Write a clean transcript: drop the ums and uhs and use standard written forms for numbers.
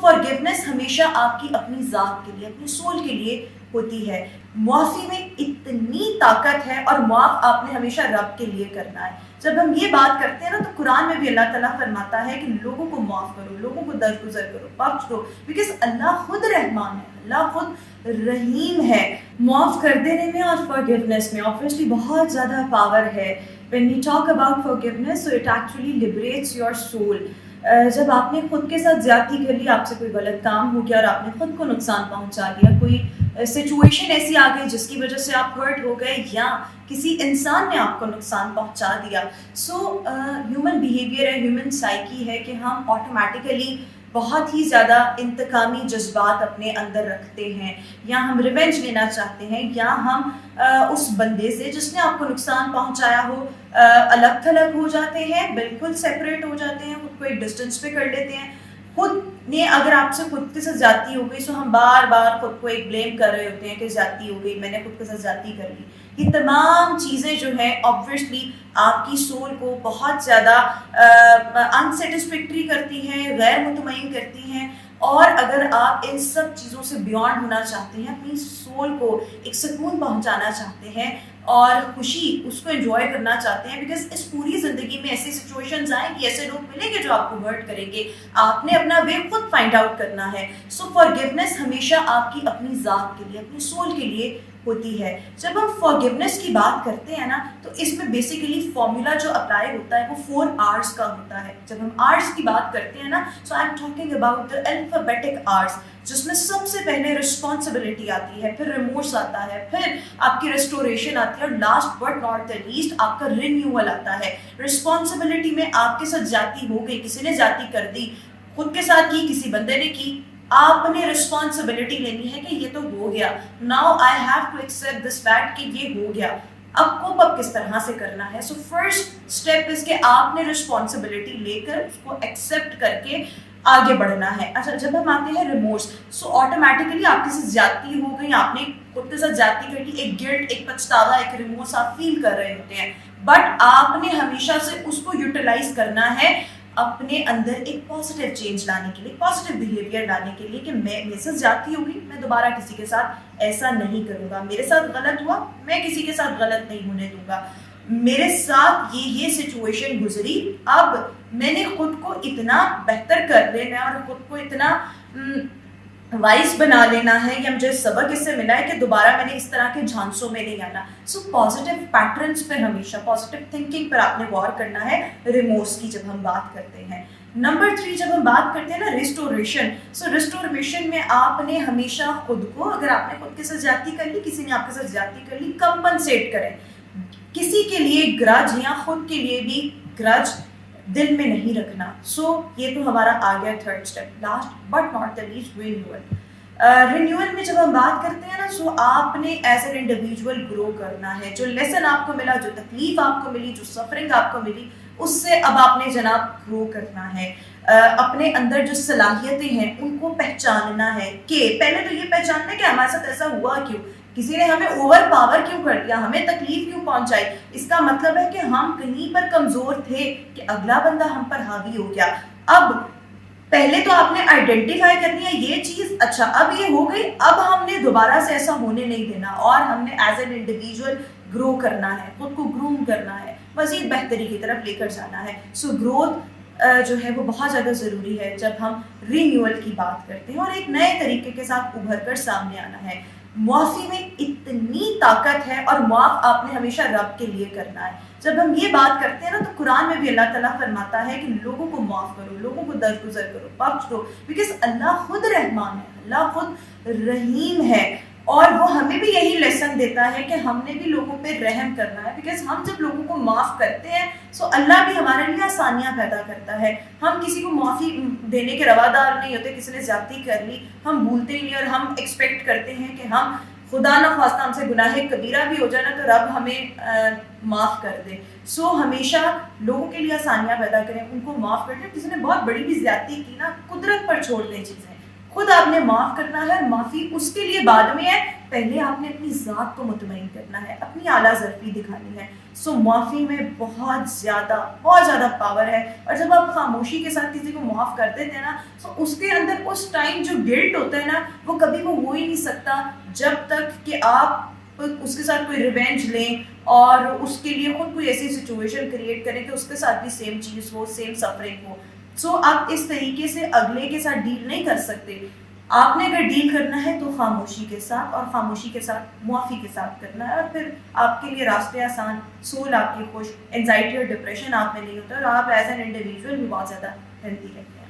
Forgiveness ہمیشہ آپ کی اپنی ذات کے لیے، اپنی سول کے لیے ہوتی ہے. معافی میں اتنی طاقت ہے، اور معاف آپ نے ہمیشہ رب کے لیے کرنا ہے. جب ہم یہ بات کرتے ہیں نا تو قرآن میں بھی اللہ تعالیٰ فرماتا ہے کہ لوگوں کو معاف کرو، لوگوں کو درگزر کرو، بخش دو، بیکاز اللہ خود رحمان ہے، اللہ خود رحیم ہے. معاف کر دینے میں اور forgiveness میں obviously بہت زیادہ پاور ہے. when we talk about forgiveness so it actually liberates your soul. جب آپ نے خود کے ساتھ زیادتی کر لی، آپ سے کوئی غلط کام ہو گیا اور آپ نے خود کو نقصان پہنچا دیا، کوئی سچویشن ایسی آ گئی جس کی وجہ سے آپ ہرٹ ہو گئے، یا کسی انسان نے آپ کو نقصان پہنچا دیا، سو ہیومن بیہیویئر ہے، ہیومن سائیکی ہے کہ ہم آٹومیٹیکلی بہت ہی زیادہ انتقامی جذبات اپنے اندر رکھتے ہیں، یا ہم ریونج لینا چاہتے ہیں، یا ہم اس بندے سے جس نے آپ کو نقصان پہنچایا ہو الگ تھلگ ہو جاتے ہیں، بالکل سیپریٹ ہو جاتے ہیں، خود کو ایک ڈسٹینس پہ کر لیتے ہیں. خود نے اگر آپ سے خود کے ساتھ زیادتی ہو گئی، سو ہم بار بار خود کو ایک بلیم کر رہے ہوتے ہیں کہ زیادتی ہو گئی، میں نے خود کے ساتھ زیادتی کر لی. یہ تمام چیزیں جو ہیں آبویسلی آپ کی سول کو بہت زیادہ انسیٹسفیکٹری کرتی ہیں، غیر مطمئن کرتی ہیں. اور اگر آپ ان سب چیزوں سے بیونڈ ہونا چاہتے ہیں، اپنی سول کو ایک سکون پہنچانا چاہتے ہیں اور خوشی اس کو انجوائے کرنا چاہتے ہیں، بیکاز اس پوری زندگی میں ایسی سچویشنز آئیں کہ ایسے لوگ ملیں گے جو آپ کو ہرٹ کریں گے، آپ نے اپنا وے خود فائنڈ آؤٹ کرنا ہے. سو فارگیونیس ہمیشہ آپ کی اپنی ذات کے لیے، اپنی سول کے لیے ہوتی ہے. جب ہم فارگیونیس کی بات کرتے ہیں نا تو اس میں بیسیکلی فارمولا جو اپلائی ہوتا ہے وہ 4 R's کا ہوتا ہے. جب ہم R's کی بات کرتے ہیں نا، so I am talking about the alphabetic R's، جس میں سب سے پہلے رسپانسبلٹی آتی ہے، پھر ریمورس آتا ہے، پھر آپ کی ریسٹوریشن آتی ہے، اور last but not the least آپ کا رینیول آتا ہے. رسپانسبلٹی میں آپ کے ساتھ زیادتی ہو گئی، کسی نے زیادتی کر دی، خود کے ساتھ کی، کسی بندے نے کی، آپ نے رسپانسبلٹی لینی ہے کہ یہ تو ہو گیا. Now I have to accept this fact کہ یہ ہو گیا. اب کوپ اپ کس طرح سے کرنا ہے؟ سو فرسٹ اسٹیپ اس کے آپ نے رسپانسبلٹی لے کر اس کو ایکسیپٹ کر کے آگے بڑھنا ہے. اچھا، جب ہم آتے ہیں ریمورس، سو آٹومیٹیکلی آپ کے ساتھ زیادتی ہو گئی، آپ نے خود کے ساتھ زیادتی کر لی، ایک گلٹ، ایک پچھتاوا، ایک ریمورس آپ فیل کر رہے ہوتے ہیں، بٹ آپ نے ہمیشہ سے اس کو یوٹیلائز کرنا ہے اپنے اندر ایک پازیٹیو چینج لانے کے لیے، پازیٹیو بیہیویئر لانے کے لیے، کہ میرے سے زیادتی ہوگی، میں دوبارہ کسی کے ساتھ ایسا نہیں کروں گا. میرے ساتھ غلط ہوا، میں کسی کے ساتھ غلط نہیں ہونے دوں گا. میرے ساتھ یہ سچویشن گزری، اب میں نے خود کو اتنا بہتر کر لینا اور خود کو اتنا وائس بنا لینا ہے، یا مجھے سبق اس سے ملا ہے کہ دوبارہ میں نے اس طرح کے جھانسوں میں نہیں آنا. سو پازیٹیو پیٹرنس پہ ہمیشہ، پازیٹیو تھنکنگ پر آپ نے غور کرنا ہے ریمورس کی جب ہم بات کرتے ہیں. نمبر 3 جب ہم بات کرتے ہیں نا ریسٹوریشن، سو ریسٹوریشن میں آپ نے ہمیشہ خود کو، اگر آپ نے خود کے ساتھ زیادتی کر لی، کسی نے آپ کے ساتھ زیادتی کر لی، کمپنسیٹ کریں. کسی کے لیے گرج یا خود کے لیے بھی گرج دل میں نہیں رکھنا. سو یہ تو ہمارا آ گیا third step. Last but not the least, renewal. Renewal میں جب ہم بات کرتے ہیں نا، سو آپ نے ایز این انڈیویجول گرو کرنا ہے. جو لیسن آپ کو ملا، جو تکلیف آپ کو ملی، جو سفرنگ آپ کو ملی، اس سے اب آپ نے جناب گرو کرنا ہے. اپنے اندر جو صلاحیتیں ہیں ان کو پہچاننا ہے، کہ پہلے تو یہ پہچاننا ہے کہ ہمارے ساتھ ایسا ہوا کیوں، کسی نے ہمیں اوور پاور کیوں کر دیا، ہمیں تکلیف کیوں پہنچائی. اس کا مطلب ہے کہ ہم کہیں پر کمزور تھے کہ اگلا بندہ ہم پر حاوی ہو گیا. اب پہلے تو آپ نے آئیڈینٹیفائی کرنی ہے یہ چیز، اچھا اب یہ ہو گئی، اب ہم نے دوبارہ سے ایسا ہونے نہیں دینا، اور ہم نے ایز این انڈیویجول گرو کرنا ہے، خود کو گروم کرنا ہے، مزید بہتری کی طرف لے کر جانا ہے. سو گروتھ جو ہے وہ بہت زیادہ ضروری ہے جب ہم رینیول کی بات کرتے ہیں، اور ایک نئے طریقے کے ساتھ ابھر کر سامنے آنا ہے. معافی میں اتنی طاقت ہے، اور معاف آپ نے ہمیشہ رب کے لیے کرنا ہے. جب ہم یہ بات کرتے ہیں نا تو قرآن میں بھی اللہ تعالیٰ فرماتا ہے کہ لوگوں کو معاف کرو، لوگوں کو درگزر کرو، بخش دو، بیکاز اللہ خود رحمان ہے، اللہ خود رحیم ہے. اور وہ ہمیں بھی یہی لیسن دیتا ہے کہ ہم نے بھی لوگوں پہ رحم کرنا ہے، بیکاز ہم جب لوگوں کو معاف کرتے ہیں سو اللہ بھی ہمارے لیے آسانیاں پیدا کرتا ہے. ہم کسی کو معافی دینے کے روادار نہیں ہوتے، کسی نے زیادتی کر لی ہم بھولتے ہی نہیں، اور ہم ایکسپیکٹ کرتے ہیں کہ ہم خدا نہ خواستہ ہم سے گناہ کبیرہ بھی ہو جائے نا تو رب ہمیں معاف کر دے. سو ہمیشہ لوگوں کے لیے آسانیاں پیدا کریں، ان کو معاف کر دیں. کسی نے بہت بڑی بھی زیادتی کی نا، قدرت پر چھوڑ دیں چیزیں، خود آپ نے معاف کرنا ہے. معافی اس کے لیے بعد میں ہے پہلے آپ نے اپنی ذات کو مطمئن کرنا ہے، اپنی اعلیٰ ظرفی دکھانی ہے. سو معافی میں بہت زیادہ پاور ہے. اور جب آپ خاموشی کے ساتھ کسی کو معاف کر دیتے ہیں نا، تو اس کے اندر اس ٹائم جو گلٹ ہوتا ہے نا، وہ کبھی وہ ہو ہی نہیں سکتا جب تک کہ آپ اس کے ساتھ کوئی ریونج لیں اور اس کے لیے خود کوئی ایسی سچویشن کریٹ کریں کہ اس کے ساتھ بھی سیم چیز ہو، سیم سفرنگ ہو. سو آپ اس طریقے سے اگلے کے ساتھ ڈیل نہیں کر سکتے. آپ نے اگر ڈیل کرنا ہے تو خاموشی کے ساتھ، اور خاموشی کے ساتھ معافی کے ساتھ کرنا ہے، اور پھر آپ کے لیے راستے آسان، سول آپ کی خوش، انزائٹی اور ڈپریشن آپ میں نہیں ہوتا، اور آپ ایز این انڈیویجول بھی بہت زیادہ ہیلتھی رہتے ہیں.